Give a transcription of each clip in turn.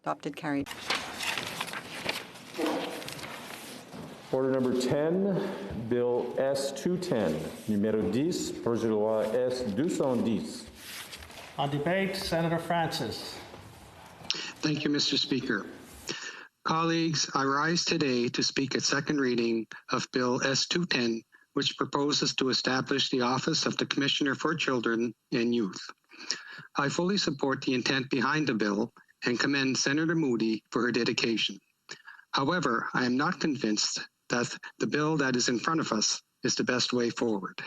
Adopted, carried. Order number 10, Bill S-210, numéro 10, projet de loi S-210. On debate, Senator Francis. Thank you, Mr. Speaker. Colleagues, I rise today to speak at second reading of Bill S-210, which proposes to establish the Office of the Commissioner for Children and Youth. I fully support the intent behind the bill and commend Senator Moody for her dedication. However, I am not convinced that the bill that is in front of us is the best way forward.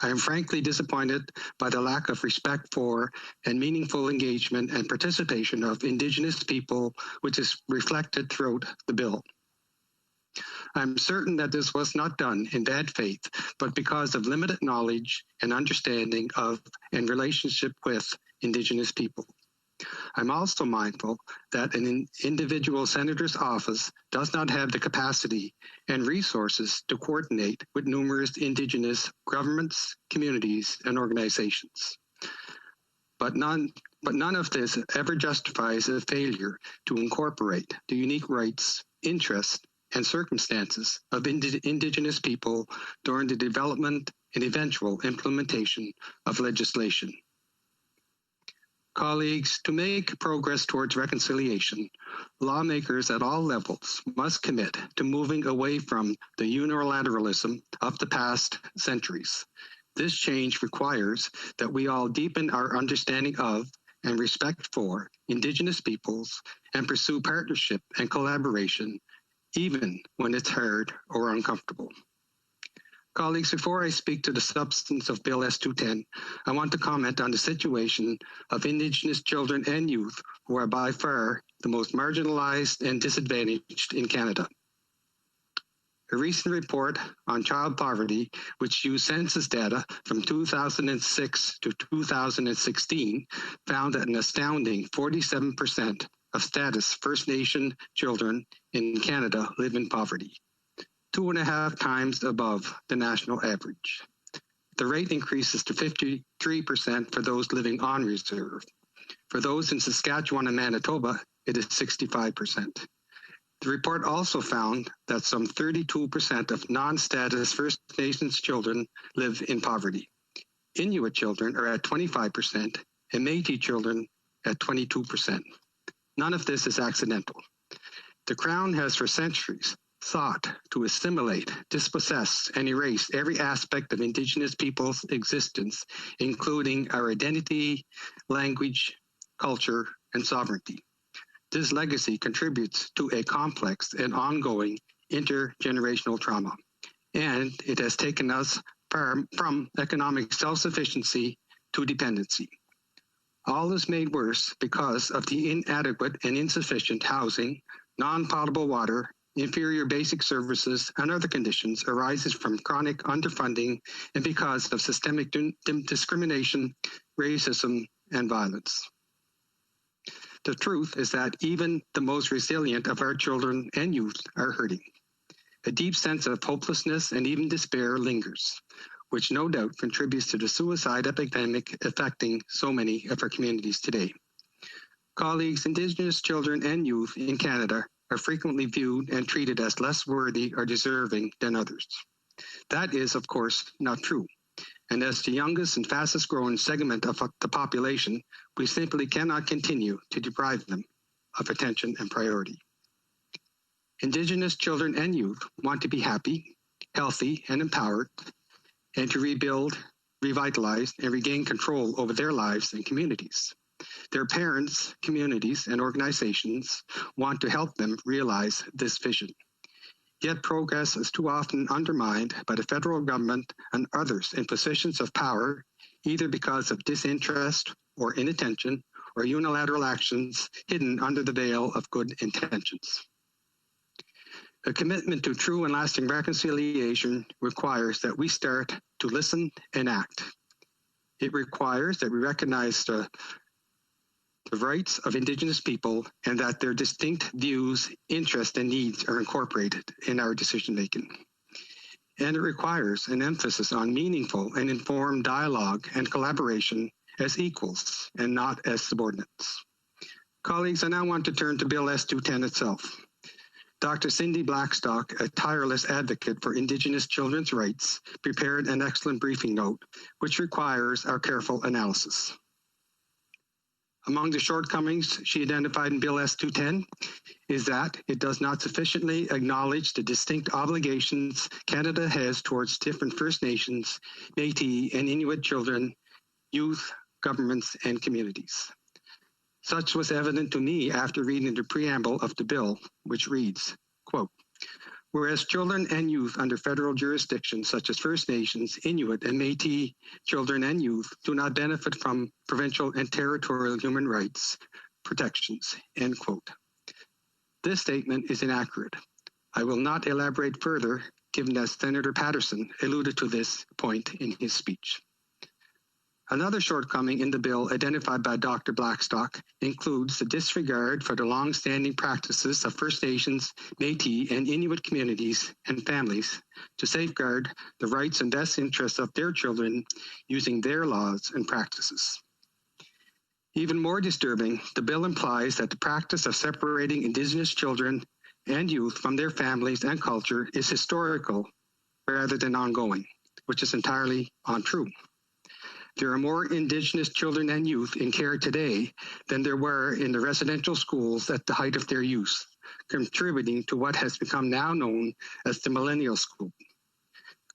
I am frankly disappointed by the lack of respect for and meaningful engagement and participation of Indigenous people, which is reflected throughout the bill. I'm certain that this was not done in bad faith, but because of limited knowledge and understanding of and relationship with Indigenous people. I'm also mindful that an individual senator's office does not have the capacity and resources to coordinate with numerous Indigenous governments, communities, and organizations. But none of this ever justifies a failure to incorporate the unique rights, interests, and circumstances of Indigenous people during the development and eventual implementation of legislation. Colleagues, to make progress towards reconciliation, lawmakers at all levels must commit to moving away from the unilateralism of the past centuries. This change requires that we all deepen our understanding of and respect for Indigenous peoples and pursue partnership and collaboration, even when it's hard or uncomfortable. Colleagues, before I speak to the substance of Bill S-210, I want to comment on the situation of Indigenous children and youth who are by far the most marginalized and disadvantaged in Canada. A recent report on child poverty, which used census data from 2006 to 2016, found that an astounding 47% of status First Nation children in Canada live in poverty, 2.5 times above the national average. The rate increases to 53% for those living on reserve. For those in Saskatchewan and Manitoba, it is 65%. The report also found that some 32% of non-status First Nations children live in poverty. Inuit children are at 25% and Métis children at 22%. None of this is accidental. The Crown has for centuries sought to assimilate, dispossess, and erase every aspect of Indigenous people's existence, including our identity, language, culture, and sovereignty. This legacy contributes to a complex and ongoing intergenerational trauma, and it has taken us from economic self-sufficiency to dependency. All is made worse because of the inadequate and insufficient housing, non-potable water, inferior basic services, and other conditions arises from chronic underfunding and because of systemic discrimination, racism, and violence. The truth is that even the most resilient of our children and youth are hurting. A deep sense of hopelessness and even despair lingers, which no doubt contributes to the suicide epidemic affecting so many of our communities today. Colleagues, Indigenous children and youth in Canada are frequently viewed and treated as less worthy or deserving than others. That is, of course, not true. And as the youngest and fastest growing segment of the population, we simply cannot continue to deprive them of attention and priority. Indigenous children and youth want to be happy, healthy, and empowered, and to rebuild, revitalize, and regain control over their lives and communities. Their parents, communities, and organizations want to help them realize this vision. Yet progress is too often undermined by the federal government and others in positions of power, either because of disinterest or inattention or unilateral actions hidden under the veil of good intentions. A commitment to true and lasting reconciliation requires that we start to listen and act. It requires that we recognize the rights of Indigenous people and that their distinct views, interests, and needs are incorporated in our decision-making. And it requires an emphasis on meaningful and informed dialogue and collaboration as equals and not as subordinates. Colleagues, I now want to turn to Bill S-210 itself. Dr. Cindy Blackstock, a tireless advocate for Indigenous children's rights, prepared an excellent briefing note, which requires our careful analysis. Among the shortcomings she identified in Bill S-210 is that it does not sufficiently acknowledge the distinct obligations Canada has towards different First Nations, Métis, and Inuit children, youth, governments, and communities. Such was evident to me after reading the preamble of the bill, which reads, quote, whereas children and youth under federal jurisdiction such as First Nations, Inuit, and Métis children and youth do not benefit from provincial and territorial human rights protections, end quote. This statement is inaccurate. I will not elaborate further, given that Senator Patterson alluded to this point in his speech. Another shortcoming in the bill identified by Dr. Blackstock includes the disregard for the long-standing practices of First Nations, Métis, and Inuit communities and families to safeguard the rights and best interests of their children using their laws and practices. Even more disturbing, the bill implies that the practice of separating Indigenous children and youth from their families and culture is historical rather than ongoing, which is entirely untrue. There are more Indigenous children and youth in care today than there were in the residential schools at the height of their use, contributing to what has become now known as the Millennial School.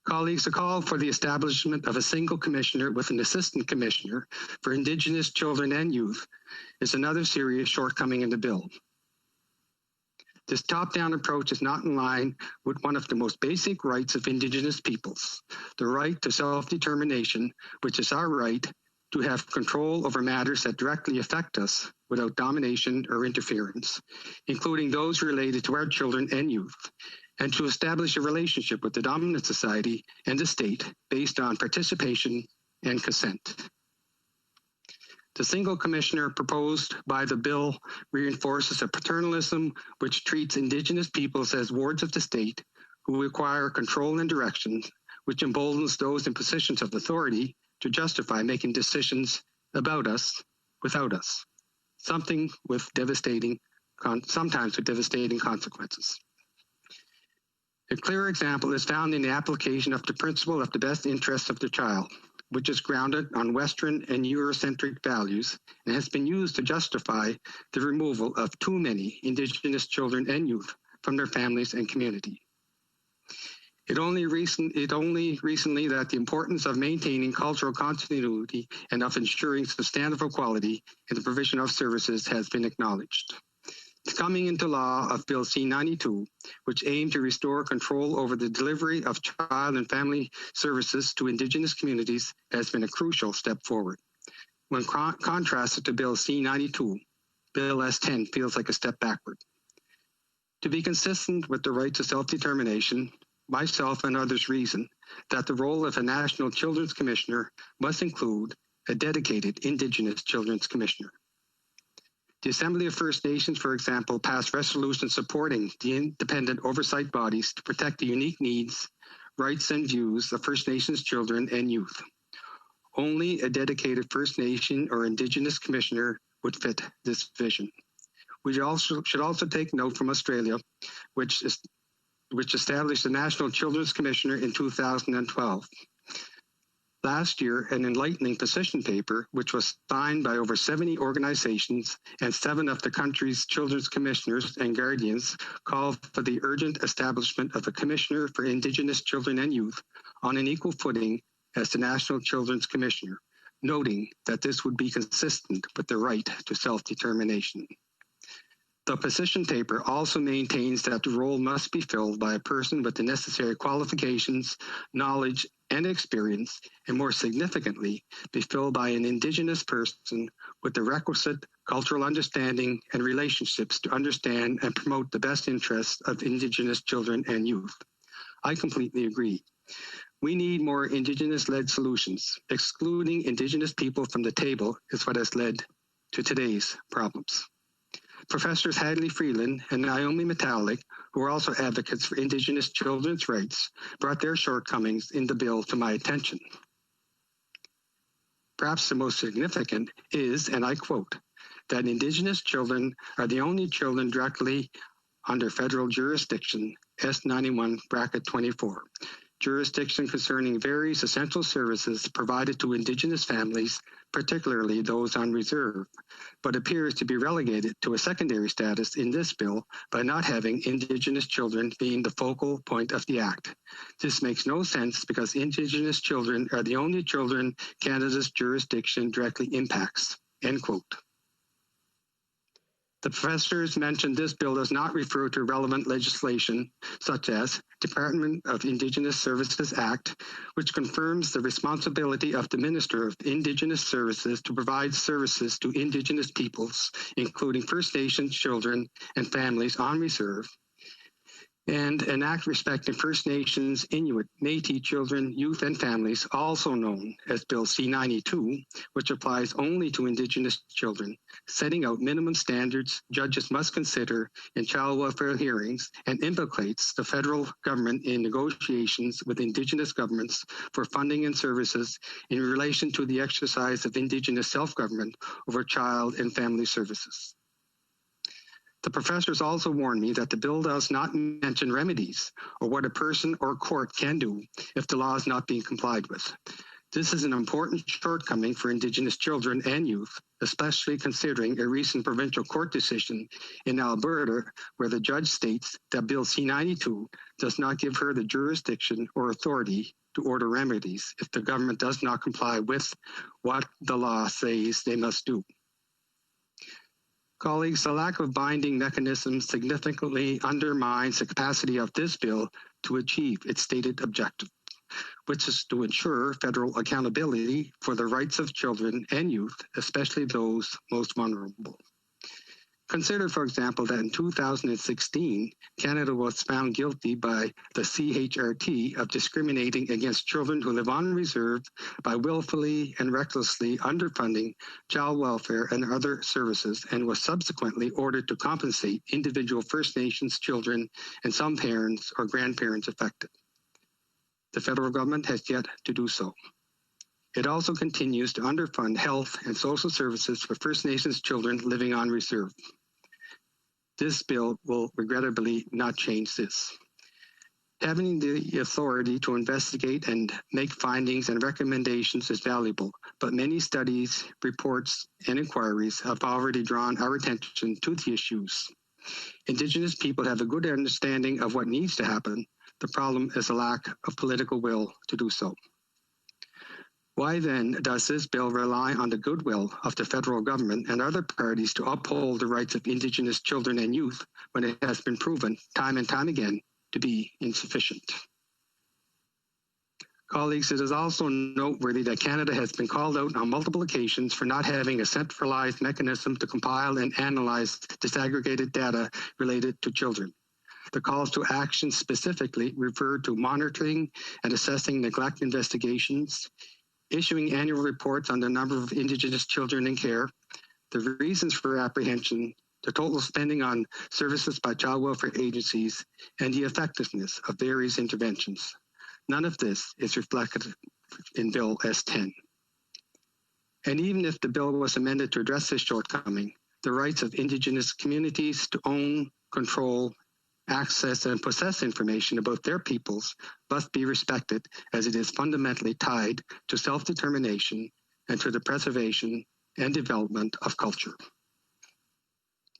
Colleagues, a call for the establishment of a single commissioner with an assistant commissioner for Indigenous children and youth is another serious shortcoming in the bill. This top-down approach is not in line with one of the most basic rights of Indigenous peoples, the right to self-determination, which is our right to have control over matters that directly affect us without domination or interference, including those related to our children and youth, and to establish a relationship with the dominant society and the state based on participation and consent. The single commissioner proposed by the bill reinforces a paternalism which treats Indigenous peoples as wards of the state who require control and direction, which emboldens those in positions of authority to justify making decisions about us without us, sometimes with devastating consequences. A clear example is found in the application of the principle of the best interests of the child, which is grounded on Western and Eurocentric values and has been used to justify the removal of too many Indigenous children and youth from their families and community. It only recently that the importance of maintaining cultural continuity and of ensuring substantive equality in the provision of services has been acknowledged. The coming into law of Bill C-92, which aimed to restore control over the delivery of child and family services to Indigenous communities, has been a crucial step forward. When contrasted to Bill C-92, Bill S-10 feels like a step backward. To be consistent with the right to self-determination, myself and others reason that the role of a National Children's Commissioner must include a dedicated Indigenous Children's Commissioner. The Assembly of First Nations, for example, passed resolutions supporting the independent oversight bodies to protect the unique needs, rights, and views of First Nations children and youth. Only a dedicated First Nation or Indigenous commissioner would fit this vision. We should also take note from Australia, which established the National Children's Commissioner in 2012. Last year, an enlightening position paper, which was signed by over 70 organizations and 7 of the country's children's commissioners and guardians, called for the urgent establishment of a commissioner for Indigenous children and youth on an equal footing as the National Children's Commissioner, noting that this would be consistent with the right to self-determination. The position paper also maintains that the role must be filled by a person with the necessary qualifications, knowledge, and experience, and more significantly, be filled by an Indigenous person with the requisite cultural understanding and relationships to understand and promote the best interests of Indigenous children and youth. I completely agree. We need more Indigenous-led solutions. Excluding Indigenous people from the table is what has led to today's problems. Professors Hadley Freeland and Naomi Metallic, who are also advocates for Indigenous children's rights, brought their shortcomings in the bill to my attention. Perhaps the most significant is, and I quote, that Indigenous children are the only children directly under federal jurisdiction, S-91, bracket 24, jurisdiction concerning various essential services provided to Indigenous families, particularly those on reserve, but appears to be relegated to a secondary status in this bill by not having Indigenous children being the focal point of the Act. This makes no sense because Indigenous children are the only children Canada's jurisdiction directly impacts." End quote. The professors mentioned this bill does not refer to relevant legislation, such as Department of Indigenous Services Act, which confirms the responsibility of the Minister of Indigenous Services to provide services to Indigenous peoples, including First Nations children and families on reserve, and an act respecting First Nations, Inuit, Métis children, youth, and families, also known as Bill C-92, which applies only to Indigenous children, setting out minimum standards judges must consider in child welfare hearings and implicates the federal government in negotiations with Indigenous governments for funding and services in relation to the exercise of Indigenous self-government over child and family services. The professors also warned me that the bill does not mention remedies or what a person or court can do if the law is not being complied with. This is an important shortcoming for Indigenous children and youth, especially considering a recent provincial court decision in Alberta where the judge states that Bill C-92 does not give her the jurisdiction or authority to order remedies if the government does not comply with what the law says they must do. Colleagues, the lack of binding mechanisms significantly undermines the capacity of this bill to achieve its stated objective, which is to ensure federal accountability for the rights of children and youth, especially those most vulnerable. Consider, for example, that in 2016, Canada was found guilty by the CHRT of discriminating against children who live on reserve by willfully and recklessly underfunding child welfare and other services, and was subsequently ordered to compensate individual First Nations children and some parents or grandparents affected. The federal government has yet to do so. It also continues to underfund health and social services for First Nations children living on reserve. This bill will regrettably not change this. Having the authority to investigate and make findings and recommendations is valuable, but many studies, reports, and inquiries have already drawn our attention to the issues. Indigenous people have a good understanding of what needs to happen. The problem is a lack of political will to do so. Why then does this bill rely on the goodwill of the federal government and other parties to uphold the rights of Indigenous children and youth when it has been proven time and time again to be insufficient? Colleagues, it is also noteworthy that Canada has been called out on multiple occasions for not having a centralized mechanism to compile and analyze disaggregated data related to children. The calls to action specifically refer to monitoring and assessing neglect investigations, issuing annual reports on the number of Indigenous children in care, the reasons for apprehension, the total spending on services by child welfare agencies, and the effectiveness of various interventions. None of this is reflected in Bill S-10. And even if the bill was amended to address this shortcoming, the rights of Indigenous communities to own, control, access, and possess information about their peoples must be respected, as it is fundamentally tied to self-determination and to the preservation and development of culture.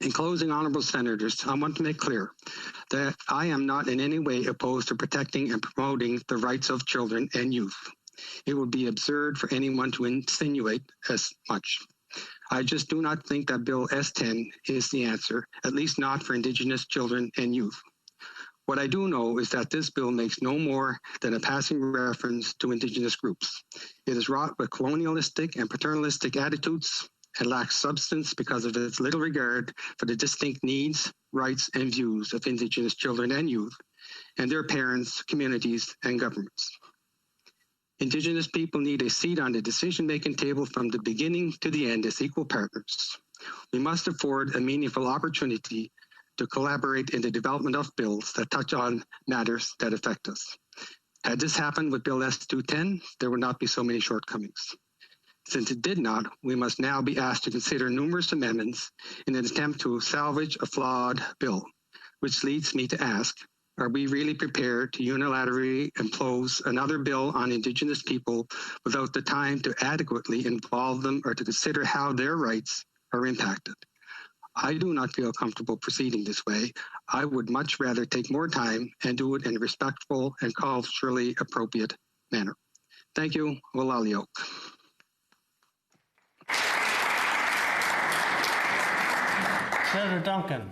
In closing, honorable senators, I want to make clear that I am not in any way opposed to protecting and promoting the rights of children and youth. It would be absurd for anyone to insinuate as much. I just do not think that Bill S-10 is the answer, at least not for Indigenous children and youth. What I do know is that this bill makes no more than a passing reference to Indigenous groups. It is wrought with colonialistic and paternalistic attitudes and lacks substance because of its little regard for the distinct needs, rights, and views of Indigenous children and youth, and their parents, communities, and governments. Indigenous people need a seat on the decision-making table from the beginning to the end as equal partners. We must afford a meaningful opportunity to collaborate in the development of bills that touch on matters that affect us. Had this happened with Bill S-210, there would not be so many shortcomings. Since it did not, we must now be asked to consider numerous amendments in an attempt to salvage a flawed bill, which leads me to ask, are we really prepared to unilaterally impose another bill on Indigenous people without the time to adequately involve them or to consider how their rights are impacted? I do not feel comfortable proceeding this way. I would much rather take more time and do it in a respectful and culturally appropriate manner. Thank you. Walaliok. Senator Duncan.